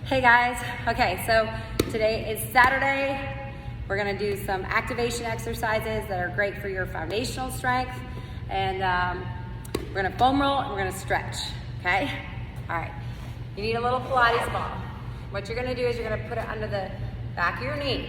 Hey guys, okay, so today is Saturday. We're gonna do some activation exercises that are great for your foundational strength. And we're gonna foam roll and we're gonna stretch, okay? All right, you need a little Pilates ball. What you're gonna do is you're gonna put it under the back of your knee.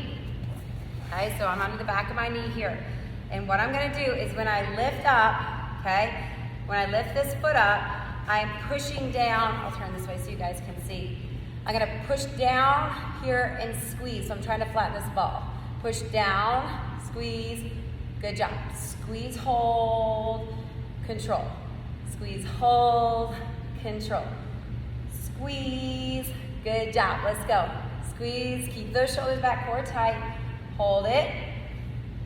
Okay, so I'm under the back of my knee here. And what I'm gonna do is when I lift up, okay, when I lift this foot up, I'm pushing down. I'll turn this way so you guys can see. I'm gonna push down here and squeeze. So I'm trying to flatten this ball. Push down, squeeze, good job. Squeeze, hold, control. Squeeze, hold, control. Squeeze, good job, let's go. Squeeze, keep those shoulders back, core tight. Hold it,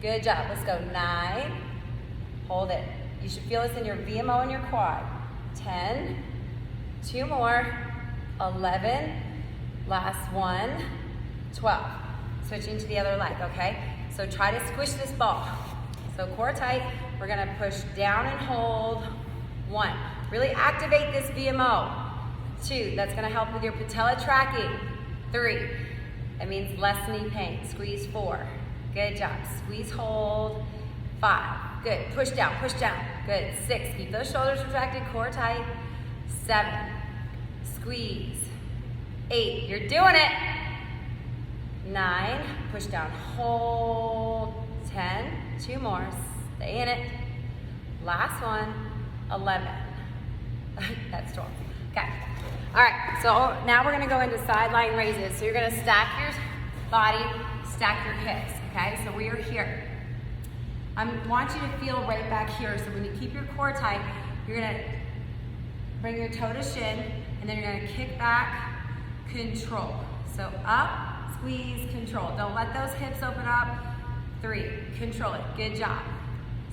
good job, let's go. 9, hold it. You should feel this in your VMO and your quad. 10, 2 more, 11, last one, 12. Switching to the other leg, okay? So try to squish this ball. So core tight, we're gonna push down and hold. 1, really activate this VMO. 2, that's gonna help with your patella tracking. 3, that means less knee pain. Squeeze. 4, good job. Squeeze, hold. 5, good, push down, good. 6, keep those shoulders retracted, core tight. 7, squeeze. 8, you're doing it. 9, push down, hold. 10, 2 more, stay in it. Last one, 11. That's 12. Okay. All right, so now we're gonna go into sideline raises. So you're gonna stack your body, stack your hips, okay? So we are here. I want you to feel right back here. So when you keep your core tight, you're gonna bring your toe to shin, and then you're gonna kick back, control. So up, squeeze, control. Don't let those hips open up. 3, control it, good job.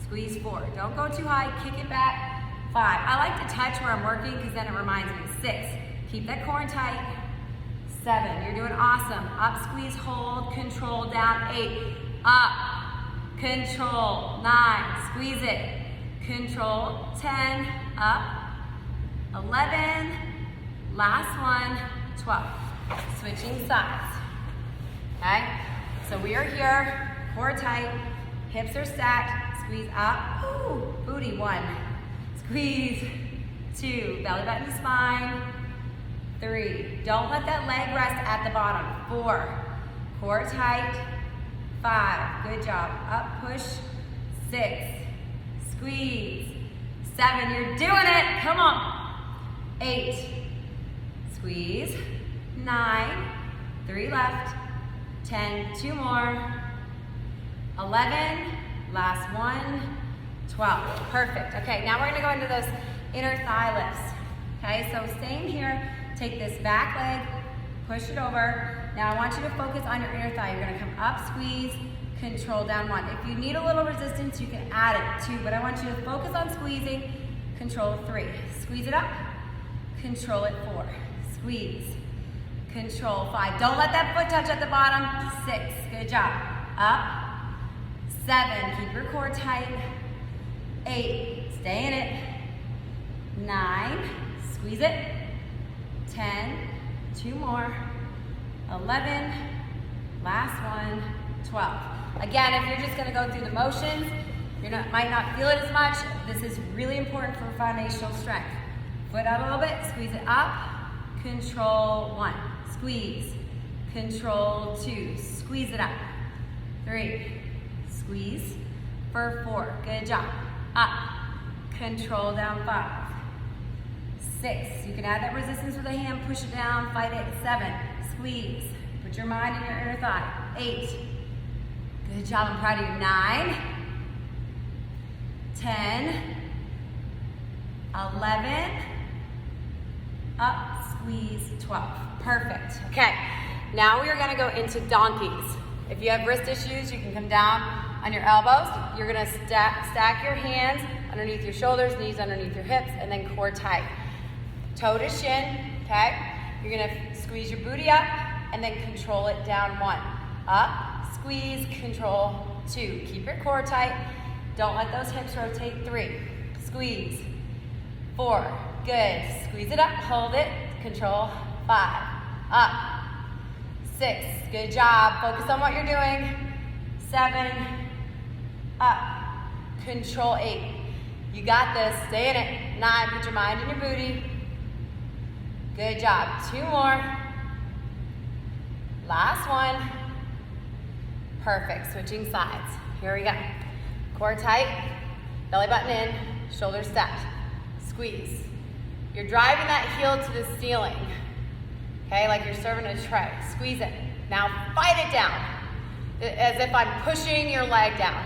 Squeeze. 4, don't go too high, kick it back. 5, I like to touch where I'm working because then it reminds me. 6, keep that core tight. 7, you're doing awesome. Up, squeeze, hold, control, down. 8, up, control. 9, squeeze it, control. 10, up. 11, last one, 12. Switching sides, okay? So we are here, core tight, hips are stacked, squeeze up, ooh, booty. 1, squeeze. 2, belly button to spine. 3, don't let that leg rest at the bottom. 4, core tight. 5, good job, up, push. 6, squeeze. 7, you're doing it, come on. 8, squeeze. 9, 3 left. 10, 2 more. 11, last one. 12, perfect. Okay, now we're gonna go into those inner thigh lifts. Okay, so same here. Take this back leg, push it over. Now I want you to focus on your inner thigh. You're gonna come up, squeeze, control, down. 1. If you need a little resistance, you can add it. 2, but I want you to focus on squeezing, control. 3, squeeze it up, control it. 4, squeeze, control. 5, don't let that foot touch at the bottom. 6, good job. Up. 7, keep your core tight. 8, stay in it. 9, squeeze it. 10, 2 more. 11, last one. 12. Again, if you're just gonna go through the motions, might not feel it as much. This is really important for foundational strength. Foot out a little bit, squeeze it up, control. 1, squeeze, control. 2, squeeze it up. 3, squeeze. For 4, good job. Up, control, down. 5, 6, you can add that resistance with a hand, push it down, fight it. 7, squeeze, put your mind in your inner thigh. 8, good job, I'm proud of you. 9, 10, 11, up, squeeze. 12, perfect. Okay, now we are gonna go into donkeys. If you have wrist issues, you can come down on your elbows. You're gonna stack your hands underneath your shoulders, knees underneath your hips, and then core tight. Toe to shin, okay? You're gonna squeeze your booty up and then control it down. 1, up, squeeze, control. 2, keep your core tight. Don't let those hips rotate. 3, squeeze. 4, good, squeeze it up, hold it, control. 5, Up. 6. Good job. Focus on what you're doing. 7. Up. Control 8. You got this. Stay in it. 9. Put your mind in your booty. Good job. 2 more. Last one. Perfect. Switching sides. Here we go. Core tight. Belly button in. Shoulders stacked. Squeeze. You're driving that heel to the ceiling. Okay, like you're serving a tray. Squeeze it. Now fight it down. As if I'm pushing your leg down.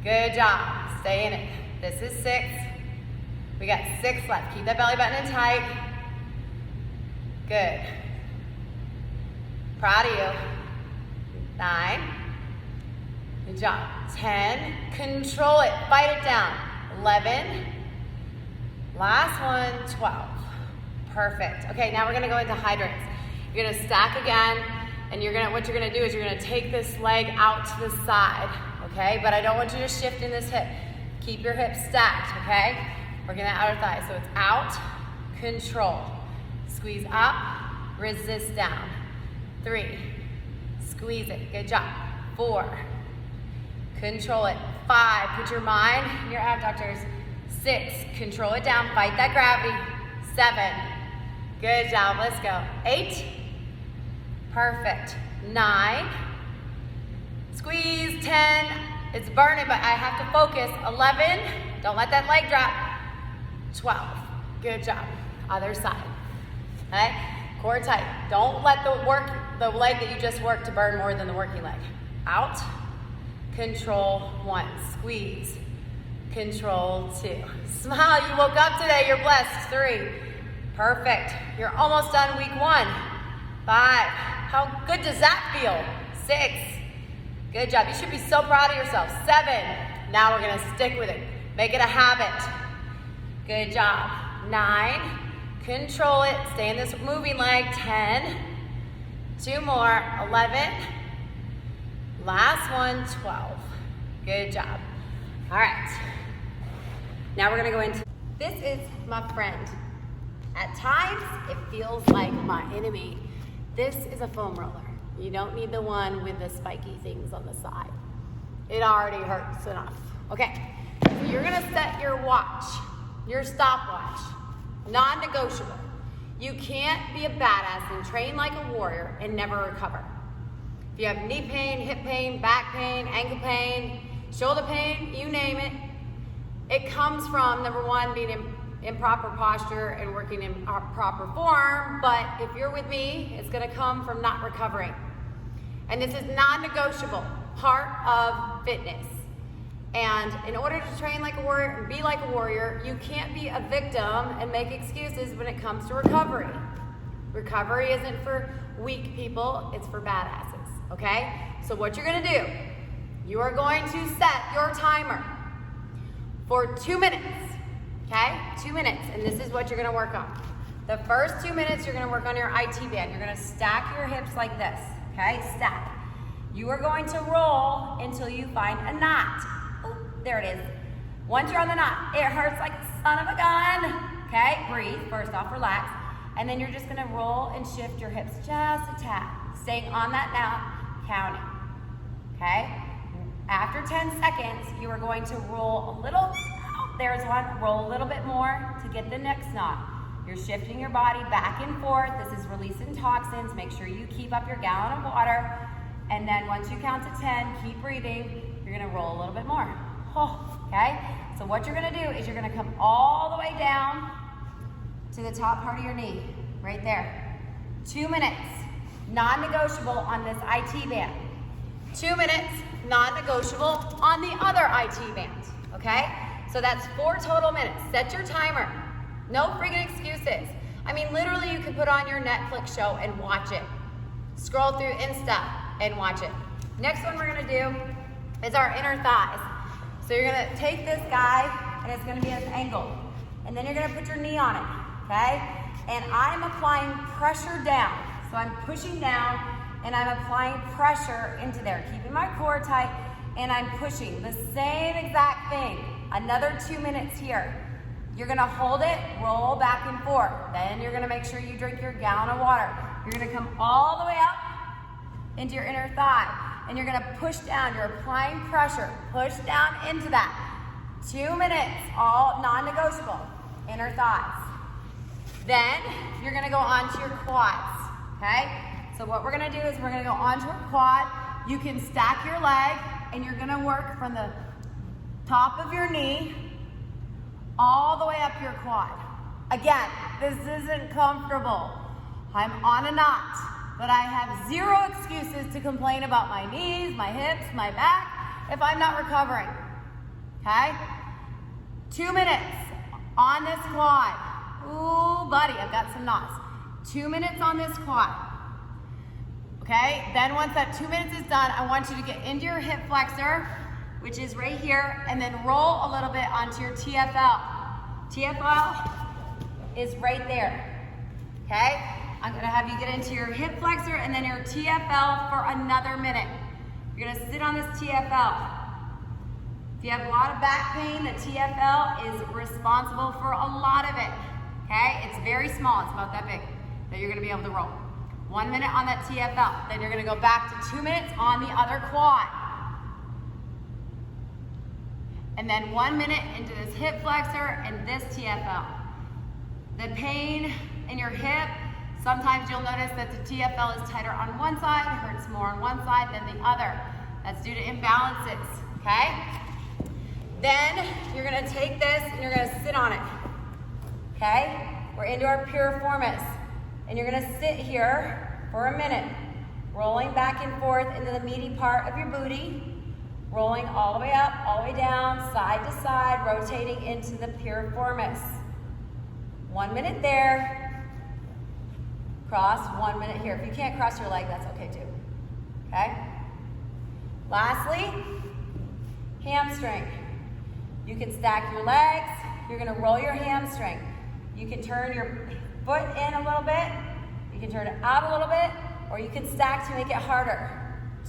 Good job. Stay in it. This is 6. We got 6 left. Keep that belly button in tight. Good. Proud of you. 9. Good job. 10. Control it. Fight it down. 11. Last one. 12. Perfect. Okay, now we're gonna go into hydrants. You're gonna stack again, and what you're gonna do is you're gonna take this leg out to the side, okay? But I don't want you to shift in this hip. Keep your hips stacked, okay? Working that outer thigh. So it's out, control. Squeeze up, resist down. 3, squeeze it, good job. 4, control it. 5, put your mind in your abductors. 6, control it down, fight that gravity. 7, good job, let's go. 8, perfect. 9, squeeze. 10, it's burning, but I have to focus. 11, don't let that leg drop. 12, good job. Other side, okay? Core tight. Don't let the leg that you just worked to burn more than the working leg. Out, control. 1, squeeze, control. 2, smile, you woke up today, you're blessed. 3, perfect. You're almost done week 1. 5, how good does that feel? 6, good job. You should be so proud of yourself. 7, now we're gonna stick with it. Make it a habit. Good job. 9, control it. Stay in this moving leg. 10, 2 more. 11, last one. 12, good job. All right, now we're gonna go into, this is my friend. At times, it feels like my enemy. This is a foam roller. You don't need the one with the spiky things on the side. It already hurts enough. Okay, so you're gonna set your watch, your stopwatch, non-negotiable. You can't be a badass and train like a warrior and never recover. If you have knee pain, hip pain, back pain, ankle pain, shoulder pain, you name it, it comes from, number 1, being in improper posture and working in proper form, but if you're with me, it's gonna come from not recovering. And this is non-negotiable, part of fitness. And in order to train like a warrior and be like a warrior, you can't be a victim and make excuses when it comes to recovery. Recovery isn't for weak people, it's for badasses, okay? So what you're gonna do, you are going to set your timer for 2 minutes. Okay, 2 minutes, and this is what you're gonna work on. The first 2 minutes, you're gonna work on your IT band. You're gonna stack your hips like this, okay, stack. You are going to roll until you find a knot. Ooh, there it is. Once you're on the knot, it hurts like the son of a gun. Okay, breathe, first off, relax. And then you're just gonna roll and shift your hips just a tad. Staying on that knot, counting, okay? After 10 seconds, you are going to roll a little. There's one, roll a little bit more to get the next knot. You're shifting your body back and forth. This is releasing toxins. Make sure you keep up your gallon of water. And then once you count to 10, keep breathing. You're gonna roll a little bit more. Oh, okay? So what you're gonna do is you're gonna come all the way down to the top part of your knee, right there. 2 minutes, non-negotiable on this IT band. 2 minutes, non-negotiable on the other IT band, okay? So that's 4 total minutes. Set your timer. No friggin' excuses. I mean, literally you could put on your Netflix show and watch it. Scroll through Insta and watch it. Next one we're gonna do is our inner thighs. So you're gonna take this guy and it's gonna be at an angle. And then you're gonna put your knee on it, okay? And I'm applying pressure down. So I'm pushing down and I'm applying pressure into there, keeping my core tight, and I'm pushing the same exact thing. Another 2 minutes here. You're gonna hold it, roll back and forth. Then you're gonna make sure you drink your gallon of water. You're gonna come all the way up into your inner thigh, and you're gonna push down. You're applying pressure. Push down into that. 2 minutes, all non-negotiable, inner thighs. Then you're gonna go onto your quads, okay? So what we're gonna do is we're gonna go onto a quad. You can stack your leg, and you're gonna work from the top of your knee all the way up your quad. Again, this isn't comfortable. I'm on a knot, but I have zero excuses to complain about my knees, my hips, my back, if I'm not recovering, okay? 2 minutes on this quad. Ooh, buddy, I've got some knots. 2 minutes on this quad, okay? Then once that 2 minutes is done, I want you to get into your hip flexor, which is right here, and then roll a little bit onto your TFL. TFL is right there, okay? I'm gonna have you get into your hip flexor and then your TFL for another minute. You're gonna sit on this TFL. If you have a lot of back pain, the TFL is responsible for a lot of it, okay? It's very small, it's about that big, that you're gonna be able to roll. 1 minute on that TFL, then you're gonna go back to 2 minutes on the other quad. And then 1 minute into this hip flexor and this TFL. The pain in your hip, sometimes you'll notice that the TFL is tighter on one side, hurts more on one side than the other. That's due to imbalances, okay? Then you're gonna take this and you're gonna sit on it, okay? We're into our piriformis. And you're gonna sit here for a minute, rolling back and forth into the meaty part of your booty, rolling all the way up, all the way down, side to side, rotating into the piriformis. 1 minute there, cross, 1 minute here. If you can't cross your leg, that's okay too, okay? Lastly, hamstring. You can stack your legs, you're gonna roll your hamstring. You can turn your foot in a little bit, you can turn it out a little bit, or you can stack to make it harder.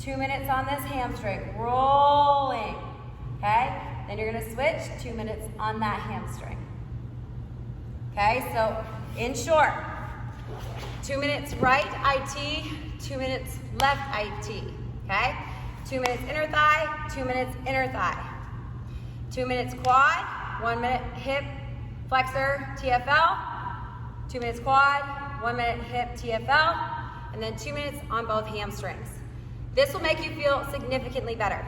2 minutes on this hamstring, rolling, okay? Then you're gonna switch, 2 minutes on that hamstring. Okay, so in short, 2 minutes right IT, 2 minutes left IT, okay? 2 minutes inner thigh, 2 minutes inner thigh. 2 minutes quad, 1 minute hip flexor TFL, 2 minutes quad, 1 minute hip TFL, and then 2 minutes on both hamstrings. This will make you feel significantly better.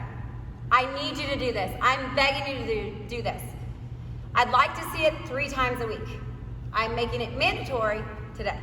I need you to do this. I'm begging you to do this. I'd like to see it 3 times a week. I'm making it mandatory today.